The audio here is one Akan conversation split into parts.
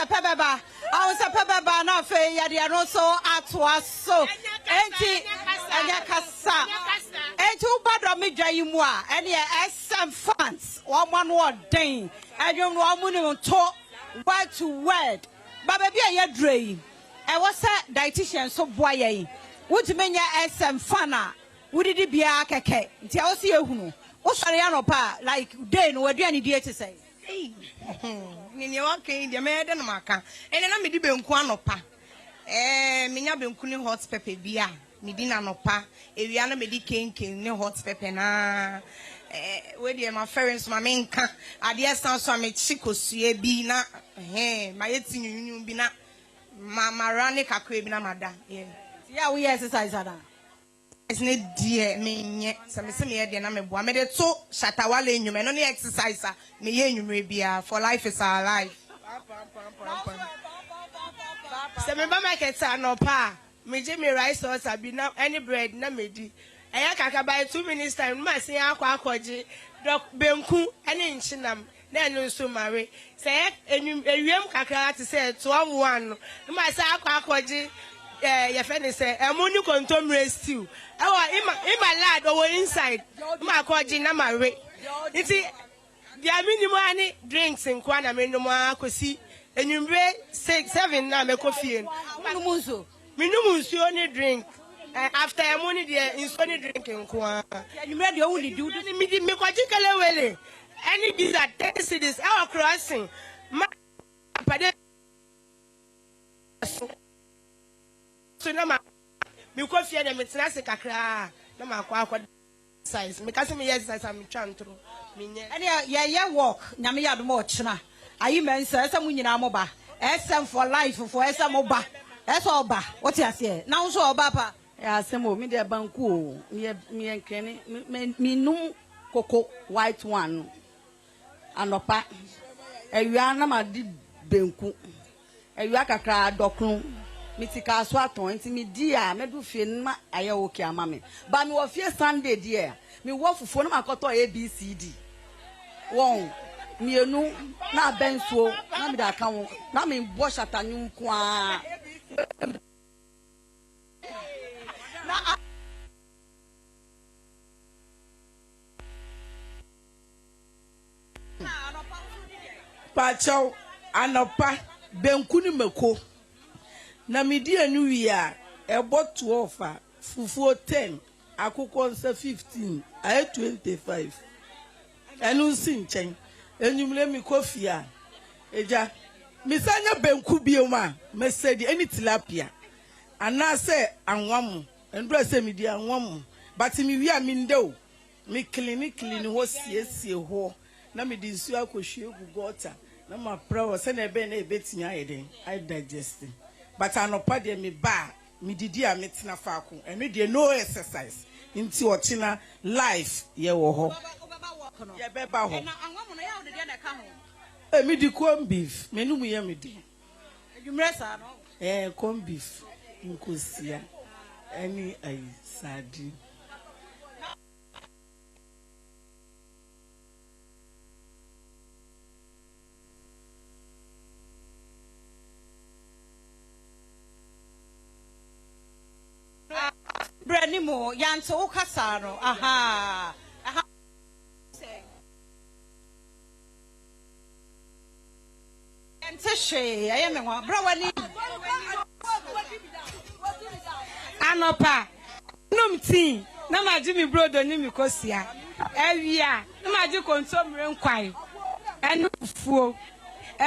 a pebeba. I was a pebeba na fe ya dia no so atwa so. Enti anya kasa. Enti ubadwa midwa yimu a ene SM fans. One word den. Adom no amuni to word to word. Ba baby a yedrei. E was a dietitian so boy yi. Wuti menya SM fana. Wudi di bia keke. Nti a osi ehunu. O sare anopa like day no aduani die te say. Ni okay dia me de no maka. Ene na me di benku anopa. Menya benku ni hot pepper bia. Me di na anopa. Ewia na me di kenken ni hot pepper na. We dey my friends ma menka. Ade san so me chikosue bi na ma yeti nyunyu bi na ma rane kakra bi na mada. Yeah, we exercise ada. It's not dear me. Some me na me boa. Me de to shatawale enyume no ne exercise me ye enyume bia for life is our life. Se me ba market no pa. Me je me rice or sabi na any bread na me di. Eya kaka by 2 minutes time ma se akwa akoje dok benku ene nchinam na enu nso mare. Se ewiem kaka ati se 12:1 ma se akwa akoje your friend say emoni contomre stew. Ima lad over inside. Ma koji na mare. Iti dia minimum ani drinks in kwana minimum akosi enyumbre 6-7 na me coffee. Minimum only drink. After emoni dia insoni drink in kwa. Enyumbre dey only do me kwaji kale wele. Any these are 10 cities our crossing. Ma pade so na ma mi ko fie na metina se kakra na ma akwa size me kase me exercise am twantro me nye ene ye walk nyame ya do mo china ayi men say esa mu nyina mo ba SM for life for esa mo ba esa oba what you say na so oba pa ya asem o me de banku o me enkene me num koko white one anopa ewia na ma di benku ewia kakra dokun mitika so aton nti mi di a me do fie na aye okay ama me ba me wo fie Sunday die me wo fufuo na makoto ABCD won mienu na bensuo na me da kan na me bo shatanyu kwa na Pacho anopa benku ni meko na midi anu wi a ebo 12 fufuo 10 akụkọ nsa 15 ay 25 enu si nchen enyumle mi kofi a eja misanya benku bioma mesedi eni tilapia anase anwam endura se midi anwam but mi wi a mi ndeo mi clinic ho siesie ho na mi di nsu akohwe gugota na ma prawo se na ebe na ebetinya ayeden I digesting. But I no pade me ba me didi a metina faako eno de no exercise nti ochina life ye wo ho ye beba ho na anwamu na ya wo de na ka ho me di corn beef me no mu ye me di adwumre sa no corn beef nkosia any ai sadi Branimo yanto ukasaro aha Enteshe ayemwa brawani anopa numti na maji mi brodo ni mi kosia ewia na maji kontomre nkwai enu fuo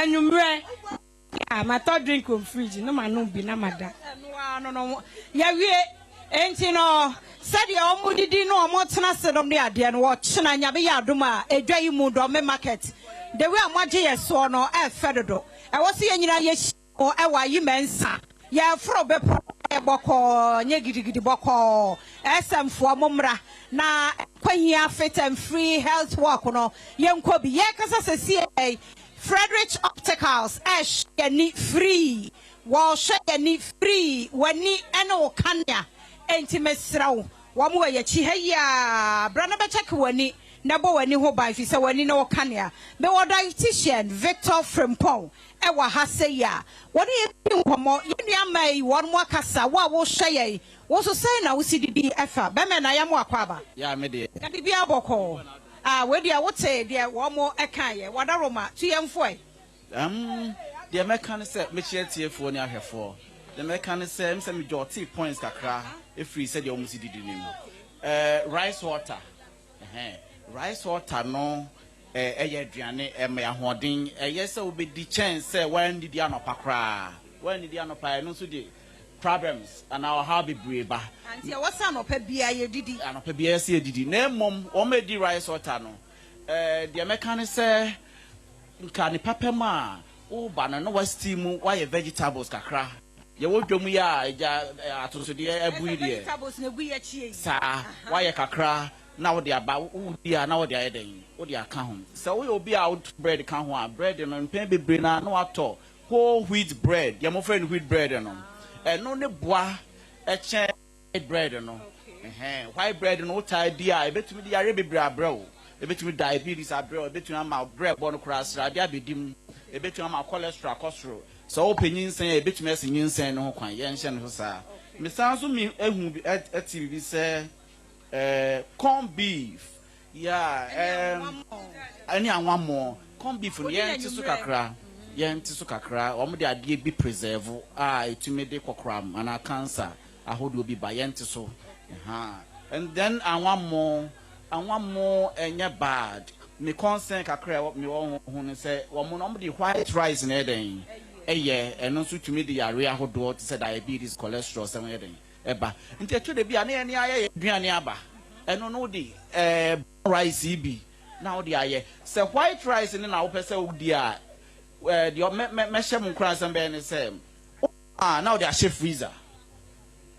enumre ma to drink on fridge no ma no bi na mada no ya wie enti no said ya omudidi no omotena sedom ne ade no wo chena nyabe ya adom a edwa yi mu do me market the way amaje yeso no e fedodo e wo se yenyina ye o e wa yi mensa ya fro be boko nye gidigidi boko SM fo momra na kwahia fit and free health work no yenko bi ye kasa sesi Frederick Opticals ash yani free wa yani free wani eno kanya enti mesrawo wa mu ye chi ha ya bra na be check wani Nebo wani ho ba fi se wani na wokanea. Me wo dietitian Victor Frimpong e wa ha se ya. Woni e nkomo yenu amai won mo akasa wo hye wo so say na wo sididi efa. Be me na ya mo akwaba. Ya me de. Ka bibia boko. We dia wote dia wo mo ekan ye. Wadaroma tu yemfo e. The American said, Michelle TF1 ahwefo. The American said, me joti points kakra. If we said you almost did rice water. Rice water no aduane me ahoden yes will be the chance say when did you pakra. When did you no so the problems and our how be breba. And what's an opebia ye didi? An opebia see didi. Na mom o me di rice water no. The American say nka papa ma o bana no was steam why vegetables kakra ye wo dwom ya atoso de abui de vegetables na gu ya chie sa why kakra na wo de aba wo dia na wo de ayeden wo de aka ho so we obi out bread ka ho a bread no mpem bebre na no ato whole wheat bread ye mo friend wheat bread no no ne boa e che bread no white bread no tie dia e betumi de yare bebre abrao e betumi diabetes abrao e betumi ama bread bon kura sra dia bedim e betumi ama cholesterol so openin sen e betumi asenyin sen no ho kwan ye nhye no sa me sanso me ehu TV say corn beef any anwa mo corn beef no ye ntiso kakra o mo de ade bi preserve etumi de kokram ana cancer ahodo bi ba ye ntiso and then anwa mo enye bad me concern kakra me wo hu say wo mo no de white rice na eden eno so tumi de yare ahodo to say diabetes cholesterol say eden eba nti eto de bia na ene aye aduane aba eno no de rice bi na wo de aye say white rice ni na wo pese wo di a de me shem nkran sam be ne say na wo de a freezer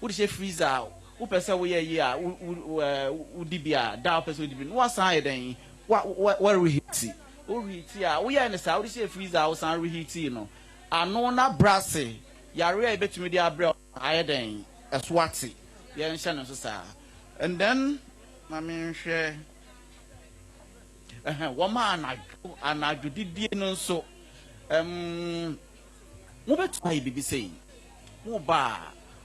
wo de freezer wo pese wo ye yi a wo di bia da wo pese wo di bi no wasan eden what reheat o reheat a wo ye ne sa wo de freezer wo san reheat no ano na brasse yare e betumi de abre ayeden eswati ye nhye no so sa and then I mean share woman anaju didie no so mo betu ayi bibi sei mo ba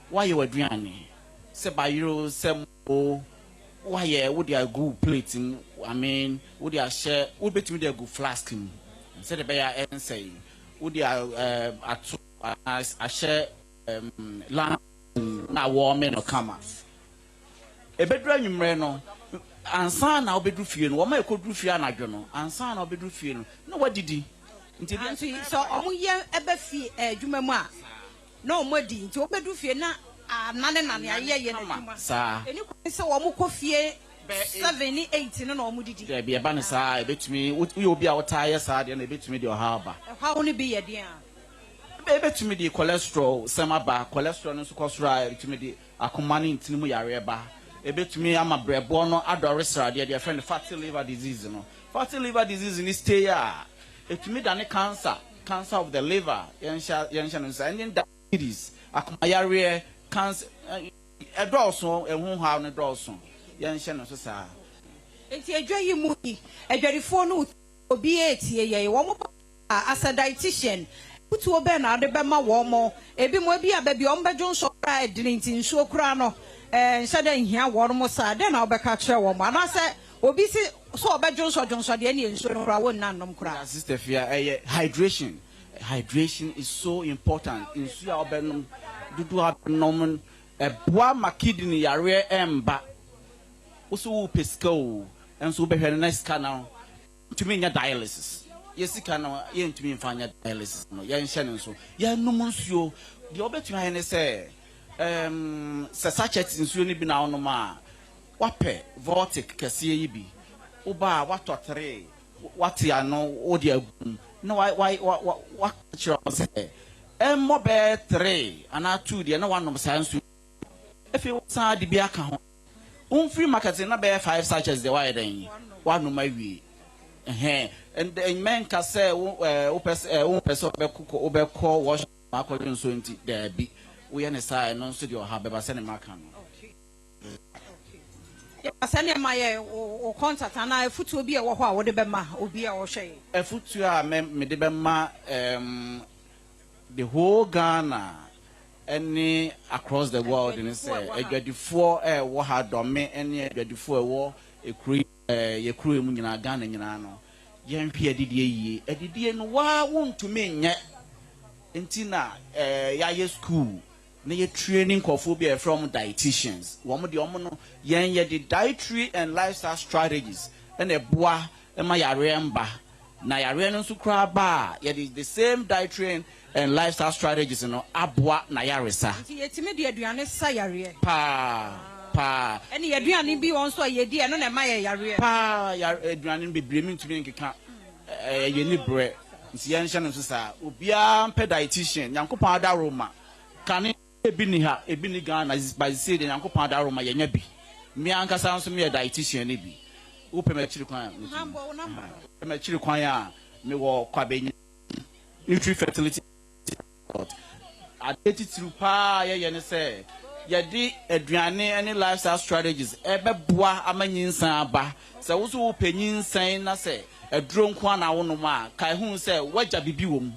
why you aduane se ba yiro se mo why would you go plate I mean would you share would betumi de go flask se de be ya ensay would you a share na warm no kama e bedru anwumre no ansa na obedru fie no wo ma ekodru fie anadwo no ansa na obedru fie no na wadidi nti so omo ye ebe fie adwuma mu a na omo di nti obedru fie na nane aye na adwuma sa eni ko se wo mo kɔ fie 7 8 no na omo didi de bia ba ne sa ebetumi wo obi a wotaye sa de na ebetumi de oha aba ho no bi ye de a ebetumi de cholesterol sama ba cholesterol no so kosura ebetumi de akoma ne ntini mu yare ba ebetumi ama brebo no adore srade de friend fatty liver disease no fatty liver disease ni stay ya etumi da ne cancer of the liver yensha no say any diabetes akoma yare cancer edolso ehun ha no edolso yensha no so sa enti adwayi mu yi adwarifo no obi etie ye wo mo as a dietitian putu obe na ade be ma wo mo ebi mo ebi ababi o mbejo nso kra edinti nso kra no nse de nhia wo mo sa de na obeka kire wo mo ana se obi si so obejo nso de ne nso no kra wo nanom kra sister Fia hydration is so important nsu a obenum dudu abenom boa ma kidney yare emba oso pesca o enso behwe na sika na to me nya dialysis yesika na ye ntumi mfanya dialysis no ye nhye ne nso ye num nsuo de obetumi ahe ne se sachet nsuo ni bi na onum a wape vortic kese yi bi oba watotre wati ano odi agum na wa chiro se mo be 3 ana 2 de na wanom sansu efi sa de bi aka ho free market na be 5 sachets de why den wanom awie and men can say person be call wash according so nti there be we na say no so de o ha be ba se ne maka no Asane my o contact ana efutu obi e wo ho a wo de be ma obi a wo hwe. Efutu a me de be ma the whole Ghana any across the world in say adwadifo wo ha dome any adwadifo wo ekru ye kru mu nyina Ghana nyina no ye nhwe adidie no wa wontumi nye ntina ya ye school na ye training kofobia from dietitians wo de omo no yen ye the dietary and lifestyle strategies and eboa ma yare mba na yare no so kra ba ye the same dietary and lifestyle strategies no aboa na yare sa nti yetime de aduane sa yare pa eni aduane bi won so ye di no na ma ye yare pa aduane bebre mi ntumi nkeka ye ni bre nti ye nhye no so sa obia mpe dietitian yankopon ada roma kane ebi ni ha ebi ni Ghana by say the yankopon ada roma ye nya bi mi ankasa nso me dietitian ni bi wo pe ma chiri kwan ma chiri kwan a me wo kwabenyi Nutri fertility adeti through pa ye ne say ye di aduane any lifestyle strategies ebeboa amanyinsan aba se wo so wo panyinsan na say eduro nko na wo no ma kai hu say waja bibi wom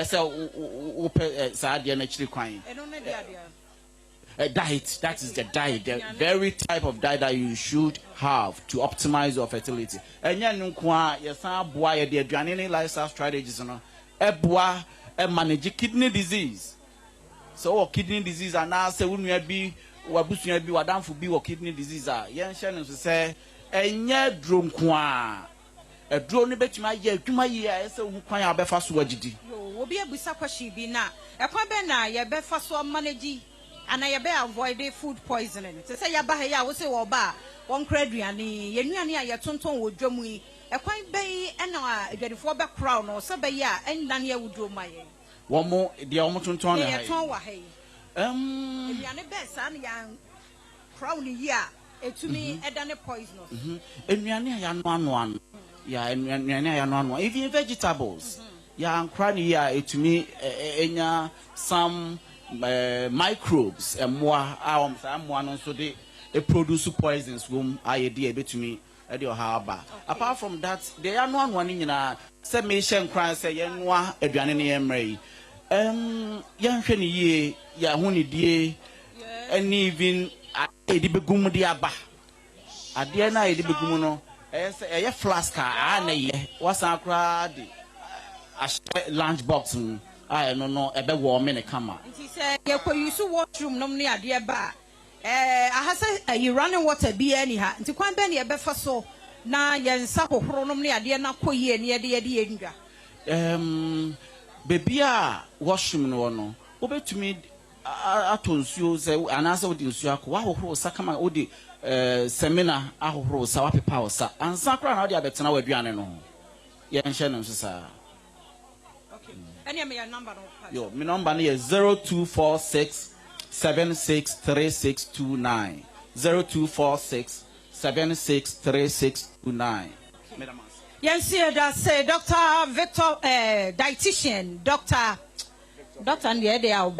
say wo pe sa de na chiri kwan a diet, that is the diet, the very type of diet that you should have to optimize your fertility. And yan nko yesan boa ye de aduane lifestyle strategies no eboa manage kidney disease. So kidney disease and now say wonu bi wabusua bi wadamfo bi kidney disease a yen hye no say enye dro nko a dro no betuma ye adwuma yi a say hu kwan abefa so wagidi yo obi abusa kwashi bi na ekwan be na ye befa so manage and I be avoid food poisoning. To say ya ba ya wo say wo ba won kra aduane ye nuane a ye tonton wo dwamu yi e kwan be e na adwadifo be crown no so be ya endan ye wudro maye wo mo de wo tonton na ye ton wa hai aduane be sa na ya crown yi a etumi edane poisonous aduane ya no ano ya aduane ya no ano even vegetables ya nkra ni ya etumi enya some microbes emwa amwa no so de produce poisons wom ayede ebetumi e de oha apart from that they are no anwa ni nyina se me hye nkran se ye noa aduane ne yemrei ya nhwe ni ye ya hu ni die and even edi begum de aba ade na edi begum no ye flask a na ye wasan kra de a lunch box I no ebe warm in a camera. He said, "You use washroom no near dear bar. I have you running water be anyhow. To quite benny a befa so na yen sapo chronom near dear na koye near the end. Baby, washroom no. Obe to me, I told you, say, and answer with you, Sako, Sakama, Odi, seminar, Aho, Sawapi Power, and Sakra, how they are better now with Diana. Yan Shannon, sir. Any number yo, my number is 0246 763629. 0246 763629. Yes, that's Dr. Victor, dietitian, Dr. and the idea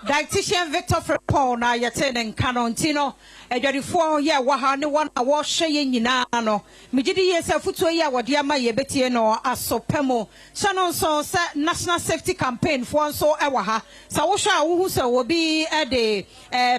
dietitian Victor Paul na yetene Canontino. Edwarifo ye waha ne won a wo hwe ye nyina no megidi ye se futuo ye wode ama ye betie no asopemo sano so se national safety campaign fo nso e waha sa wo hwe a wo hu se wo bi e de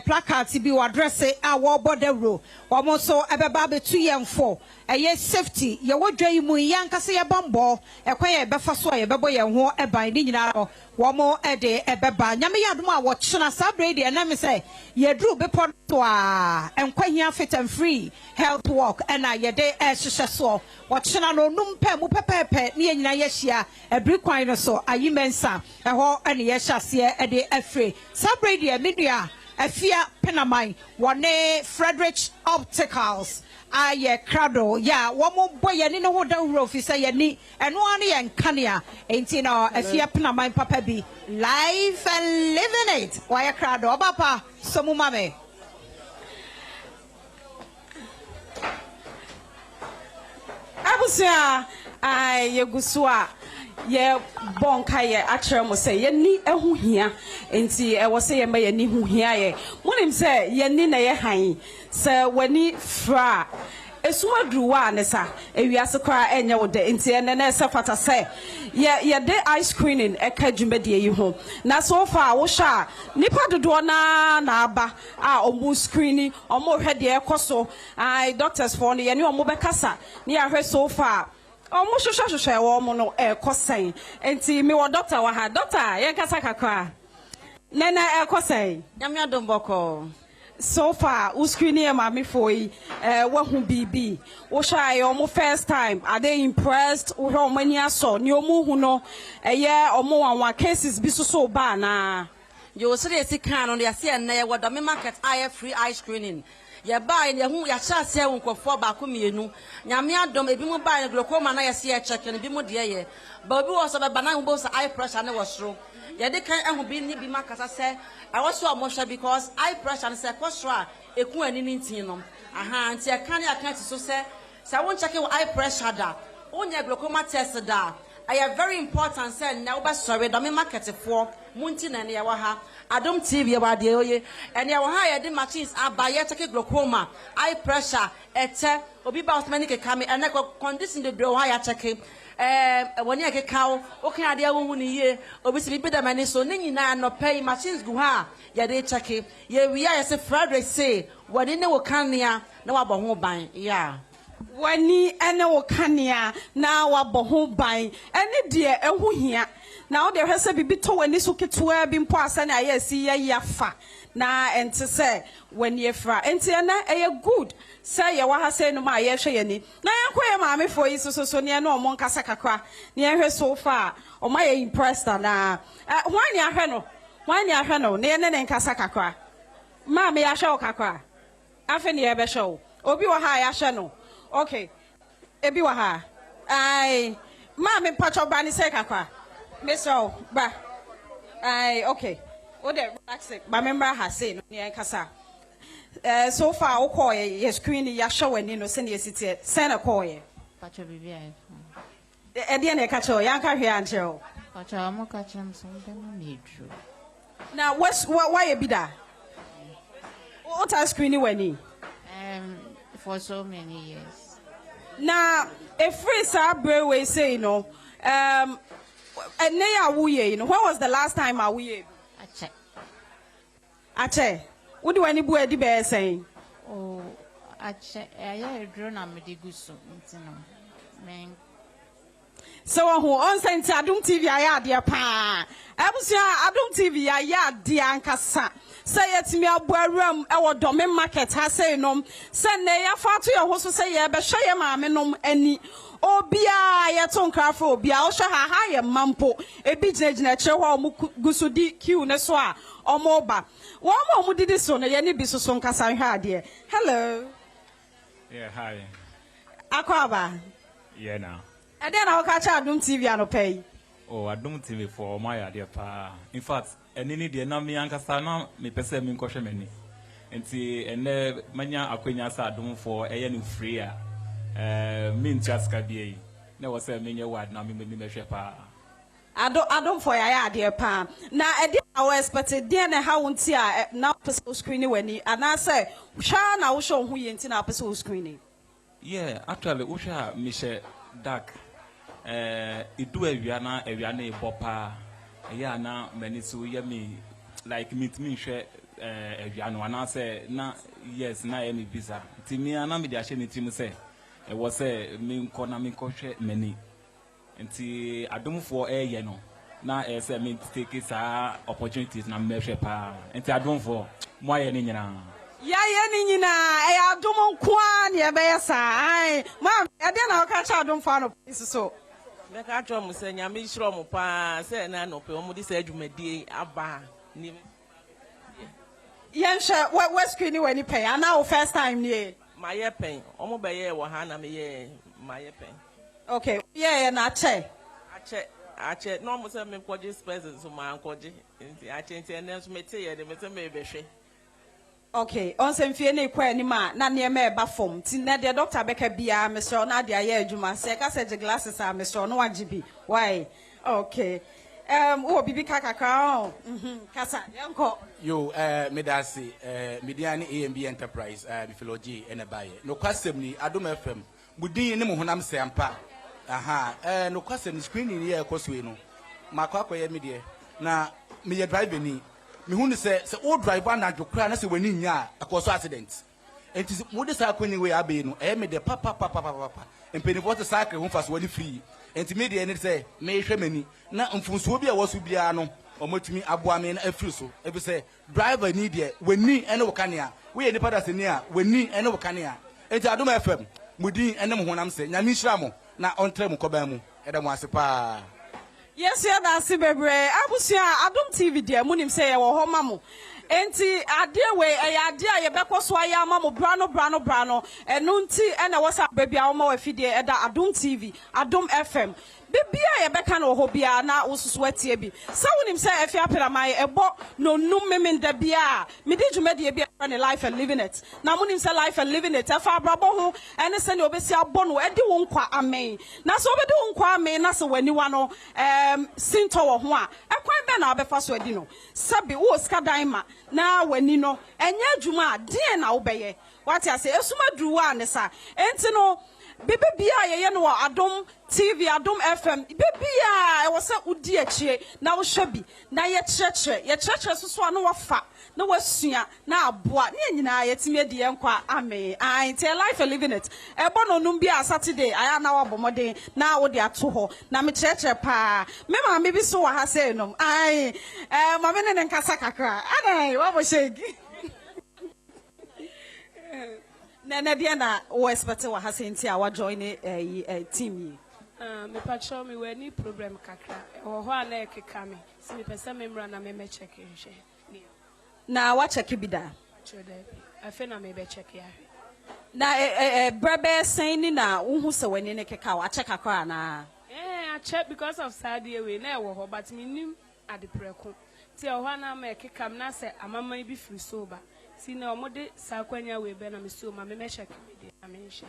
placard bi wo address a wo bodawro wo mo so ebeba betu ye mfo eye safety ye wodwa yi mu yankase ye bambo ekwa ye befa so ye bebo ye ho eban ni nyina no wo mo e de ebeba nyame ye adom a wo kyena sa brady na me se ye dru bepo to a and quite here fit and free health walk and I ye day as so watching no num pepe near Yeshia a brick wine so a yimensa a ho and yeshasia a day a free subradia media a fear penamine one Frederick Opticals. Aye, crado, ya, one more boy, and in a wooden roof is a ni, and one and cania, ain't in our a fear penamine papa be life and living it. Why a crado, papa, some mame. Abusia ay yegusua ye bonka ye akyerɛ mo sɛ ye ni ehu hia enti e wo sɛ ye ma ye ni hu hia ye monim sɛ ye ni na ye han sɛ wani fra esuma druwa ne sa ewiase kwa enye wo de enti ene na se fata se ye de eye screening e ka dwumadie yi ho na so far wo sha nipa dodo na aba a omu screening omu hwe de ekoso ai doctors for ne ye ne omu bekasa ne ya hwe so far omu hwehwehwehwe wo mu no ekosan enti me wo doctor wa ha doctor ye kasa kakra nena ekosan nyame adom boko. So far, who screening a mommy for you? What who be? What shy almost first time? Are they impressed? Or how many I saw? New who know a year or more on one cases be so bad na. You seriously can on the CNA what the market eye free eye screening. Ya buy the whom ya shall say uncle for Bakumi. Yamia don't be more buying glaucoma na ya see a check and be more dear. But we was about banana both eye pressure and it was true. Ya de can't be ni be markers I say. I was so emotional because eye pressure and say question a cool and in aha until I can't so say so I won't check your eye pressure da on your glaucoma test da I am very important say now but sorry the market for Muntin and Yawaha Adom TV about the oye and Yawaha the machines are by check glaucoma eye pressure et obi about many come and I condition the door higher checking when you get cow, okay, I dear woman here, obviously better money, so Nina no pay machines go ha, ya they check it. Yeah, we are as a Frederick say, what in the Kanya, no about home buying, yeah. When ni ene Kanya, now about home buying, any dear, and who here. Now there has a be to when this will get to where been passed and I see ya fa. Na and to say when ye fra and good say ya wa say no ma ye hwe ni na yakwa maame for yi so ne no mo nkasa kakra ne hwe so far o ma ye impressed na wan ya hwe no ne ne nkasa kakra maame ya hwe o kakra afi ne ye be hwe obi wa ha ya hwe no okay ebi wa ha ai maame pacho ba ni say kakra me so ba ai okay. What the relax it. My member has said, near Casa. So far, I'll call ye screen ya show and no send ye city, send a call ye. Pacho be Ediana Cacho, Yanka here and Joe. Pacho, I'm catching something need you. Now, why you be that? What are screening when he? For so many years. Now, a free subway say, no, and they are we, when was the last time are we? Ache, what do any boy be saying? Oh, Ache, I drone a mediguso, man. So, who on sent Adom TV, I had dear pa. I was Adom TV, I had dear Ancassa. Say it to me, a boy room, our domain market has say no. Send a far to your host to say, yeah, but show your mamma any. Obia ya tonka fo obia o hwe ha ya mampo e bi ginagina kire ho o gusudi queue ne so a o mo ba wo mo didi so no ye ne bi so nkasa hwe ade. Hello. Yeah, hi. Akwaba. Yeah, now. And then I'll catch Adom TV and pay. Oh, Adom TV for my idea pa. In fact, any need na me ankasa na me pese me nkɔhwɛ mani. Enti ene manya akwanya sa Adom for eye no free a me ntiaska bia na wo say me nye word na me mehwɛ pa. Adom for ya ade pa. Na ede I was expected dey na ha wonti a na pese screen wani ana say hwa na wo hwe ho ye nti na pese screen. Yeah, actually wo hwa me hye dark idu awia na e bopa ya na mani so ye me like meet me hwe awia no ana say na yes na e me visa ti me ana me de ahye ne tim say e wo say me nko na me hwe mani nti adomfo ye no na say me take sa opportunities na me hwe pa nti adomfo mo aye ni nyina ya ye ni nyina e adom nko a ne e be yesa ai mam e de na o ka cha adom fa no so me ka tro mo se nyame hiro mo pa se na no pe o mo di se adwumadie aba nim yen hwe what screen when you pay and now first time ni my ye pen o mo be ye wo ha na me ye my ye pen okay yeah na ache no mo se me kwaje spaces so ma kwaje nti ache nti ene so me te ye de me se me be hwe. Okay, on sem fie na ikwa ni ma na ne me ba fom ti na de doctor beka bia me so na de aye adwuma se ka se glasses a me so no wajibi why Okay. Oh, bibi kakaka. Kasa, yanko. Yo, medasi, Mediani AMB Enterprise, Bifology, and a buyer. No question ni Adom FM. Budi ni muhunam sempa. Aha, no question ni screening here, Cosweno. Macquaco media. Na me drive ni. Me who say, old driver na to cry, as when in ya, a cause accident. And it is modest way I be no, me the papa. And penny water cycle home fast when free. And to media and say, may shemini. Na umfusubia was ubiano. Or much me abuamen a fruso. If say, driver need ye, when me and Okania. We are the Padasinia, when me and Okania. And Adom FM, Mudi and Monam say, Yamishramo, na on Tremo Cobamu, Adam was a pa. Yes, yeah, that's it, baby. I was here. Adom TV, dear. Munim say, "Oh, mamu." Enti adia we adia ye beko so aya mamu brano and nunti and I was a baby almo efidie eda Adom TV, Adom FM. Bibia ye beka no hobia na ususweti bi. Sa wonim say efia peramai ebo no num memen da bia. Me di dwumade bia run life and living it. Na munim say life and living it. Afa brabo ho ene se ne obesi abo no edi wo nkwa amen. Na so obedi wo nkwa amen na se wani wa no sinto wo ho a. Ekwan be na obefa so edi no. Sabi wo ska dan ma na wani no enye adwuma de na wo beye. What I say esuma duwa ne sa. Enti no Baby, ye no Adom TV, Adom FM. Baby, I was a udiache. Now shabby. Now ye church so no wafa. No wasia. Now boa. Nina yet me the enqua. Ame. I tell life for living it. Ebono numbia Saturday. I am now bomode. Now they are to na me church pa. Mema maybe so I say no. I mamene and Kasakakra. And what was she? Nana Diana, o expect wa hasenti a wa join a team yi. Me patrol me we ni program kakra. O ho ana ekeka me. Si me pesa me mra na me check nhwe. Na wa check bi da. Chode. Afi na me be check ya. Na brebe sen ni na unhu se wani ne keka wa check akwa na. I check because of Saturday we na e wo ho but me nim ade preko. Ti o ho ana me ekeka me na se amama bi free sober. Si na omode sakwanya we be na me so ma me check me amenhye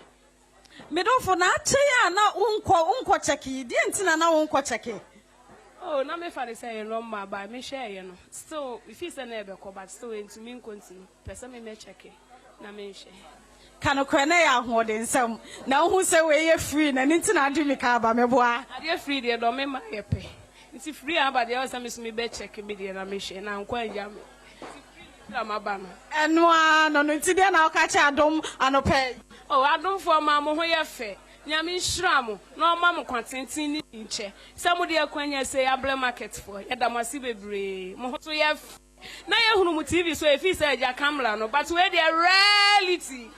me don for na che ya na unko check di entina na unko check. Oh na me fa de say no ma ba me share ye no still if you say na e be ko but still into me continue person me check na me nhye kanu kwene ya ho de nsam na hu se we ye free na entina adu mi ka ba me boa ade free de do me ma ye pe nti free aba de o say me so me be check me de na me hye na nkwa ya me Enwa no nti de na okacha Adom anope. Oh Adom for ma mo ho ye fe. Nyame nhira mo na o ma mo kwatentin ni nche. Se mo de akwanya se able market for. Ye da masi bebre. Mo ho to ye na ye hunu mu TV so e fi se ja camera no but we the reality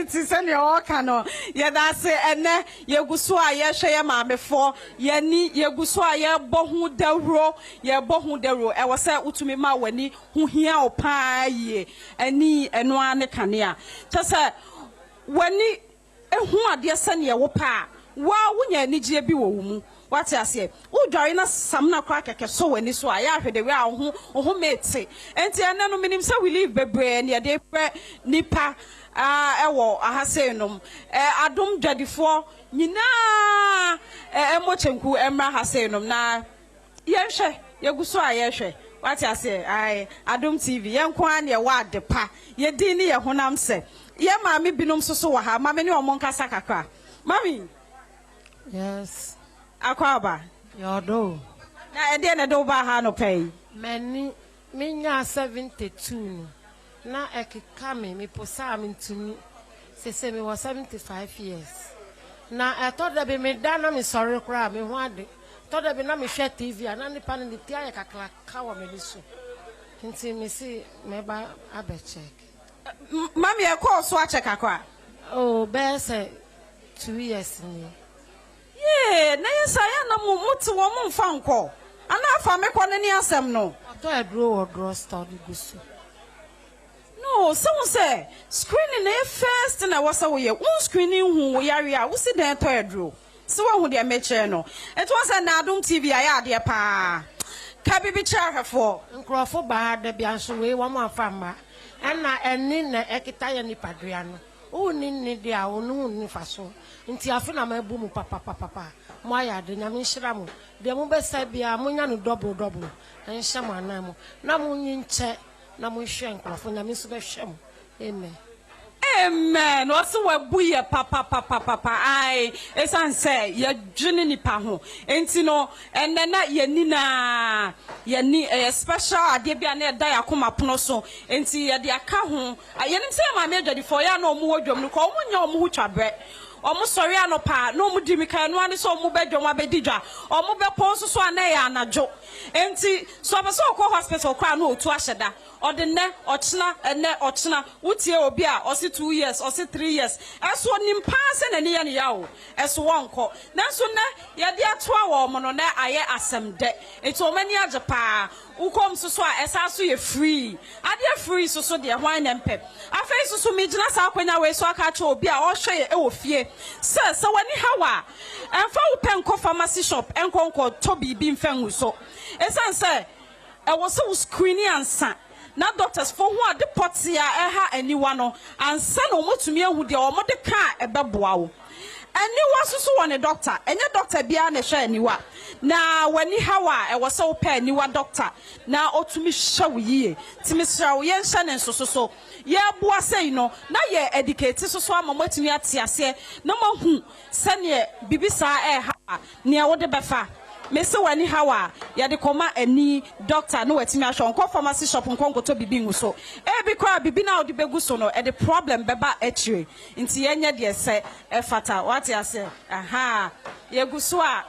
se ne o ka no. Ye da se ene ye guso a ye hwe ye ma before ye ni ye guso a ye bohu dawro e wo se utumi ma wani hu hia o pa ye ani eno ane kanea te se wani ehu ade se ne ye wo pa wa wunya ni je bi wo mu what I say udware na sam na kwa keke so wani so a ya hwede we a ho mete enti ene no minim se we live bebre ne de pre nipa ewo ahase nom Adom Dwadifo nyina emochenku emra hase nom na yehwe yeguso a yehwe what I say Adom TV yenko an ye wa de pa ye din ne ye honam se ye maami binom so wa ha maami ne omon kasa kakra mami yes akwaba yodo na ede ne do ba ha no pay meni minya 72 na ekeka me posa me ntumi se me was 75 years na I thought that be me da na me sorry kra me ho ade thought that be na me hwe TV na nipa ne ti aye kakra ka wo me so nti me si me ba abe check mami e call so a check akwa oh be say 2 years ni yeah na yesa ya na muti wo mu mfa nko ana afa me ko ne ni asem no to edro wo draw study gusu. No, someone say screening the first and I was away. One screening who we are, we see the third row. So what would you make channel? It was an Adom TV. I had dear pa. Can be chair for Crawford bad the Biansu way one more farmer. And I and Nina Ekitaya ni Padriano. ni dia onu ni faso nti afi na mabu mu papa mo aya de nyame nhira mo de mo besa bia mo nya no double enhye mo anan mo na mo nyinche na mo hwe nkrofo nyame so be hwe mo amen. Amen. Also, we buye papa. I esan say ye dwene nipa ho. Enti no enena ye ni special ade bia na da yakoma pono so. Enti ye de aka ho. Ye nim say ma me adwadi for ya na omo hodwom no ko omo nya omo ho twabre. Omo sori anopa no mu di mika no ane so omo bedwom abedidwa. Omo be pon so ana ya anajo. Enti so abeso ko hospital kwa no otu ahyeda. Odenne ochina wutie obi a osi 2 years osi 3 years eso nimpa se na ne ya ne yawo eso wonko nanso na ye de atoa wo mo no na aye asem de enti o mani ajepa ukom so a esa so ye free ade free so de hwan na mpem afei so mi gina sa akwanya we so aka cha obi a o hwe ye e wo fie se wani hawa enfa wo penko pharmacy shop enkonko to bibi mfan so esan se e wo so screening ansa na doctors for who are the potia eha anyone no and son omotumi ehu de omode ka ebeboa wo anywa so one doctor enye doctor bia na hwe anywa na wani hawa e wo se wo pa anywa doctor na otumi hwe wo yie timi sra wo ye nhye ne so ye boa sei no na ye educate so amamotumi atiase na mahu sane bibisa eha ne wo de befa Mese wani hawa ya de koma ani doctor no wetimi ahwe onko pharmacy shop nkonko to bibi nguso bi kwa bibi na odi begu so no e the problem beba etire nti yenye de se e fata what ya say aha ye guso a